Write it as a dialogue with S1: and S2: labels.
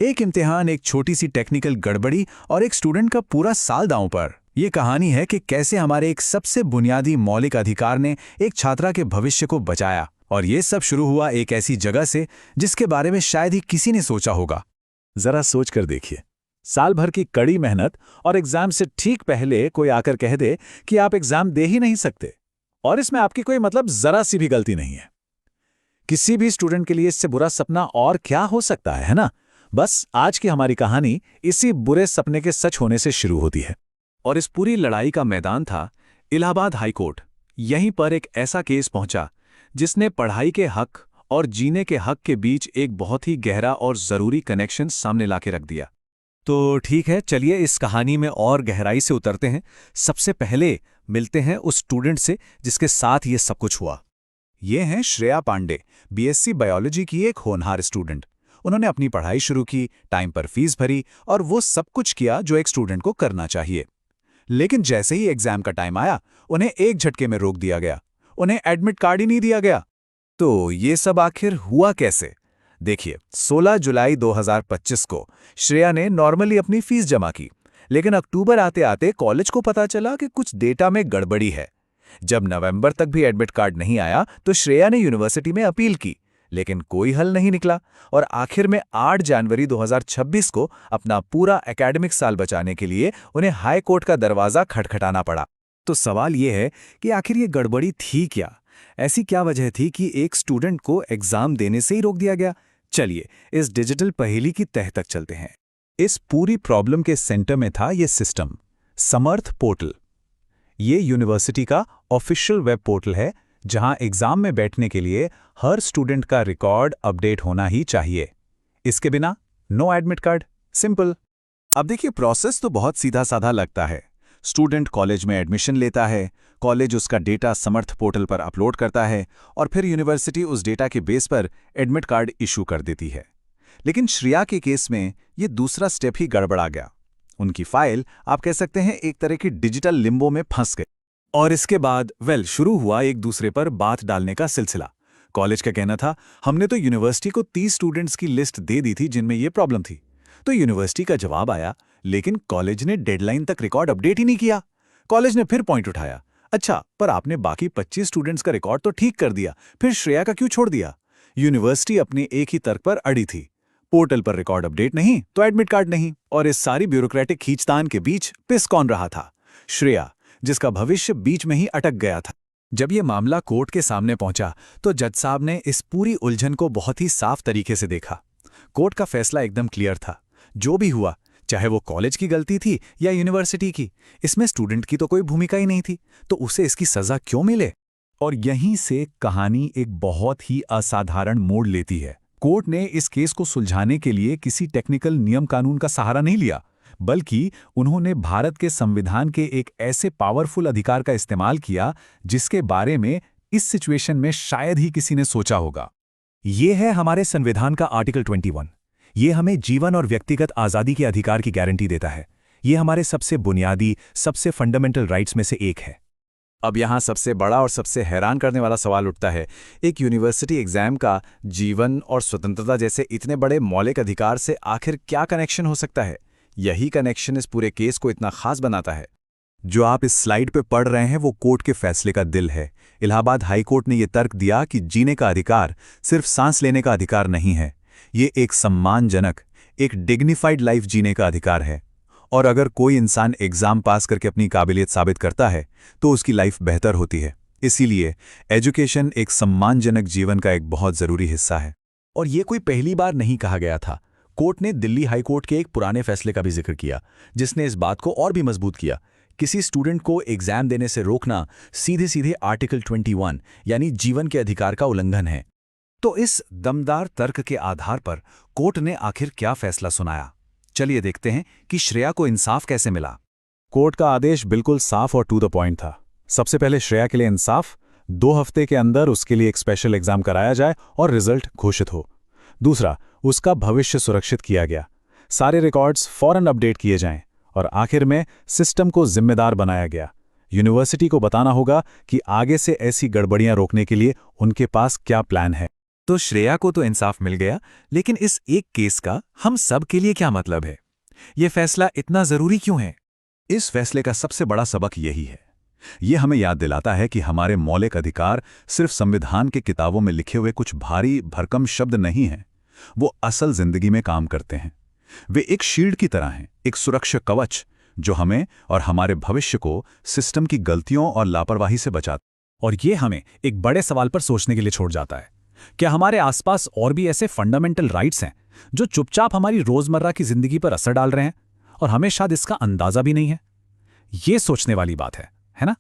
S1: एक इम्तिहान, एक छोटी सी टेक्निकल गड़बड़ी और एक स्टूडेंट का पूरा साल दांव पर। ये कहानी है कि कैसे हमारे एक सबसे बुनियादी मौलिक अधिकार ने एक छात्रा के भविष्य को बचाया। और ये सब शुरू हुआ एक ऐसी जगह से जिसके बारे में शायद ही किसी ने सोचा होगा।
S2: जरा सोच कर देखिए, साल भर की कड़ी मेहनत और एग्जाम से ठीक पहले कोई आकर कह दे कि आप एग्जाम दे ही नहीं सकते, और इसमें आपकी कोई जरा सी भी गलती नहीं है। किसी भी स्टूडेंट के लिए इससे बुरा सपना और क्या हो सकता है ना? बस आज की हमारी कहानी इसी बुरे सपने के सच होने से शुरू होती है।
S1: और इस पूरी लड़ाई का मैदान था इलाहाबाद हाई कोर्ट। यहीं पर एक ऐसा केस पहुंचा जिसने पढ़ाई के हक और जीने के हक के बीच एक बहुत ही गहरा और जरूरी कनेक्शन सामने लाके रख दिया।
S2: तो ठीक है, चलिए इस कहानी में और गहराई से उतरते हैं। सबसे पहले मिलते हैं उस स्टूडेंट से जिसके साथ ये सब कुछ हुआ।
S1: ये हैं श्रेया पांडे, बीएससी बायोलॉजी की एक होनहार स्टूडेंट। उन्होंने अपनी पढ़ाई शुरू की, टाइम पर फीस भरी और वो सब कुछ किया जो एक स्टूडेंट को करना चाहिए। लेकिन जैसे ही एग्जाम का टाइम आया, उन्हें एक झटके में रोक दिया गया। उन्हें एडमिट कार्ड ही नहीं दिया गया। तो ये सब आखिर हुआ कैसे? देखिए, 16 जुलाई 2025 को श्रेया ने नॉर्मली अपनी फीस जमा की, लेकिन अक्टूबर आते आते कॉलेज को पता चला कि कुछ डेटा में गड़बड़ी है। जब नवंबर तक भी एडमिट कार्ड नहीं आया तो श्रेया ने यूनिवर्सिटी में अपील की, लेकिन कोई हल नहीं निकला और आखिर में 8 जनवरी 2026 को अपना पूरा एकेडमिक साल बचाने के लिए उन्हें हाई कोर्ट का दरवाजा खटखटाना पड़ा। तो सवाल ये है कि आखिर ये गड़बड़ी थी क्या? ऐसी क्या वजह थी कि एक स्टूडेंट को एग्जाम देने से ही रोक दिया गया? चलिए इस डिजिटल पहेली की तह तक चलते हैं। इस पूरी प्रॉब्लम के सेंटर में था ये सिस्टम, समर्थ पोर्टल। ये यूनिवर्सिटी का ऑफिशियल वेब पोर्टल है जहां एग्जाम में बैठने के लिए हर स्टूडेंट का रिकॉर्ड अपडेट होना ही चाहिए। इसके बिना नो एडमिट कार्ड। सिंपल। अब देखिए, प्रोसेस तो बहुत सीधा साधा लगता है। स्टूडेंट कॉलेज में एडमिशन लेता है, कॉलेज उसका डेटा समर्थ पोर्टल पर अपलोड करता है और फिर यूनिवर्सिटी उस डेटा के बेस पर एडमिट कार्ड इशू कर देती है। लेकिन श्रेया के केस में ये दूसरा स्टेप ही गड़बड़ा गया। उनकी फाइल, आप कह सकते हैं, एक तरह की डिजिटल लिम्बो में फंस गई। और इसके बाद शुरू हुआ एक दूसरे पर बात डालने का सिलसिला। कॉलेज का कहना था, हमने तो यूनिवर्सिटी को 30 स्टूडेंट्स की लिस्ट दे दी थी जिनमें ये प्रॉब्लम थी। तो यूनिवर्सिटी का जवाब आया, लेकिन कॉलेज ने डेडलाइन तक रिकॉर्ड अपडेट ही नहीं किया। कॉलेज ने फिर पॉइंट उठाया, अच्छा, पर आपने बाकी 25 स्टूडेंट्स का रिकॉर्ड तो ठीक कर दिया, फिर श्रेया का क्यों छोड़ दिया? यूनिवर्सिटी अपने एक ही तर्क पर अड़ी थी, पोर्टल पर रिकॉर्ड अपडेट नहीं तो एडमिट कार्ड नहीं। और इस सारी ब्यूरोक्रेटिक खींचतान के बीच पिस कौन रहा था? श्रेया, जिसका भविष्य बीच में ही अटक गया था। जब ये मामला कोर्ट के सामने पहुंचा तो जज साहब ने इस पूरी उलझन को बहुत ही साफ तरीके से देखा। कोर्ट का फैसला एकदम क्लियर था, जो भी हुआ, चाहे वो कॉलेज की गलती थी या यूनिवर्सिटी की, इसमें स्टूडेंट की तो कोई भूमिका ही नहीं थी, तो उसे इसकी सजा क्यों मिले? और यहीं से कहानी एक बहुत ही असाधारण मोड़ लेती है। कोर्ट ने इस केस को सुलझाने के लिए किसी टेक्निकल नियम कानून का सहारा नहीं लिया, बल्कि उन्होंने भारत के संविधान के एक ऐसे पावरफुल अधिकार का इस्तेमाल किया जिसके बारे में इस सिचुएशन में शायद ही किसी ने सोचा होगा। ये है हमारे संविधान का आर्टिकल 21। ये हमें जीवन और व्यक्तिगत आज़ादी के अधिकार की गारंटी देता है। ये हमारे सबसे बुनियादी, सबसे फंडामेंटल राइट्स में से एक है। अब यहाँ सबसे बड़ा और सबसे हैरान करने वाला सवाल उठता है, एक यूनिवर्सिटी एग्जाम का जीवन और स्वतंत्रता जैसे इतने बड़े मौलिक अधिकार से आखिर क्या कनेक्शन हो सकता है? यही कनेक्शन इस पूरे केस को इतना खास बनाता है। जो आप इस स्लाइड पे पढ़ रहे हैं वो कोर्ट के फैसले का दिल है। इलाहाबाद हाई कोर्ट ने यह तर्क दिया कि जीने का अधिकार सिर्फ सांस लेने का अधिकार नहीं है, ये एक सम्मानजनक, एक डिग्निफाइड लाइफ जीने का अधिकार है। और अगर कोई इंसान एग्जाम पास करके अपनी काबिलियत साबित करता है तो उसकी लाइफ बेहतर होती है। इसीलिए एजुकेशन एक सम्मानजनक जीवन का एक बहुत जरूरी हिस्सा है। और ये कोई पहली बार नहीं कहा गया था। कोर्ट ने दिल्ली हाई कोर्ट के एक पुराने फैसले का भी जिक्र किया, जिसने इस बात को और भी मजबूत किया। किसी स्टूडेंट को एग्जाम देने से रोकना सीधे सीधे आर्टिकल 21 यानी जीवन के अधिकार का उल्लंघन है। तो इस दमदार तर्क के आधार पर कोर्ट ने आखिर क्या फैसला सुनाया? चलिए देखते हैं कि श्रेया को इंसाफ कैसे मिला। कोर्ट का आदेश बिल्कुल साफ और टू द पॉइंट था। सबसे पहले श्रेया के लिए इंसाफ, 2 हफ्ते के अंदर उसके लिए एक स्पेशल एग्जाम कराया जाए और रिजल्ट घोषित हो। दूसरा, उसका भविष्य सुरक्षित किया गया, सारे रिकॉर्ड्स फौरन अपडेट किए जाएं। और आखिर में सिस्टम को जिम्मेदार बनाया गया। यूनिवर्सिटी को बताना होगा कि आगे से ऐसी गड़बड़ियां रोकने के लिए उनके पास क्या प्लान है।
S3: तो श्रेया को तो इंसाफ मिल गया, लेकिन इस एक केस का हम सब के लिए क्या मतलब है? ये फैसला इतना जरूरी क्यों है?
S2: इस फैसले का सबसे बड़ा सबक यही है। ये हमें याद दिलाता है कि हमारे मौलिक अधिकार सिर्फ संविधान के किताबों में लिखे हुए कुछ भारी भरकम शब्द नहीं हैं। वो असल जिंदगी में काम करते हैं। वे एक शील्ड की तरह हैं, एक सुरक्षा कवच जो हमें और हमारे भविष्य को सिस्टम की गलतियों और लापरवाही से बचाता है।
S4: और ये हमें एक बड़े सवाल पर सोचने के लिए छोड़ जाता है। क्या हमारे आसपास और भी ऐसे फंडामेंटल राइट्स हैं जो चुपचाप हमारी रोजमर्रा की जिंदगी पर असर डाल रहे हैं और हमें शायद इसका अंदाजा भी नहीं है? ये सोचने वाली बात है ना?